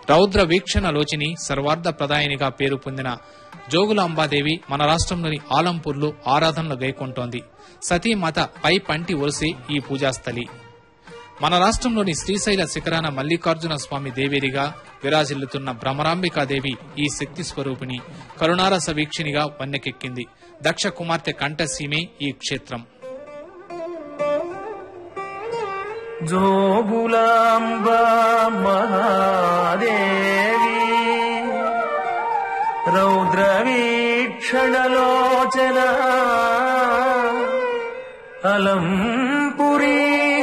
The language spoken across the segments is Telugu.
రౌద్ర వీక్షణ లోచిని సర్వార్థ ప్రదాయనిగా పేరు పొందిన జోగులాంబాదేవి మన రాష్ట్రంలోని ఆలంపూర్లో ఆరాధనలు గైకొంటోంది. సతీమాత పై పంటి ఒరిసే ఈ పూజాస్థలి. మన రాష్ట్రంలోని శ్రీశైల శిఖరాన మల్లికార్జున స్వామి దేవేరిగా విరాజిల్లుతున్న భ్రమరాంబికాదేవి ఈ శక్తి స్వరూపిణి, కరుణారస వీక్షినిగా వన్నెకెక్కింది. దక్ష కుమార్తె కంఠసీమే ఈ క్షేత్రం. జోగులాంబా మహాదేవి రౌద్రవీక్షణలోచన అలంపురీ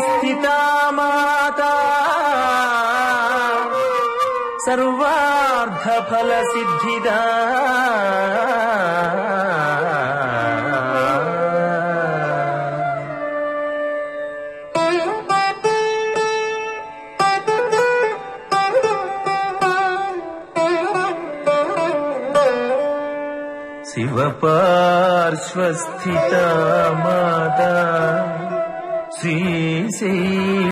స్థితా మాతా సర్వార్థ ఫల సిద్ధిదా శివ పార్శ్వస్థితా మాతా శ్రీశైల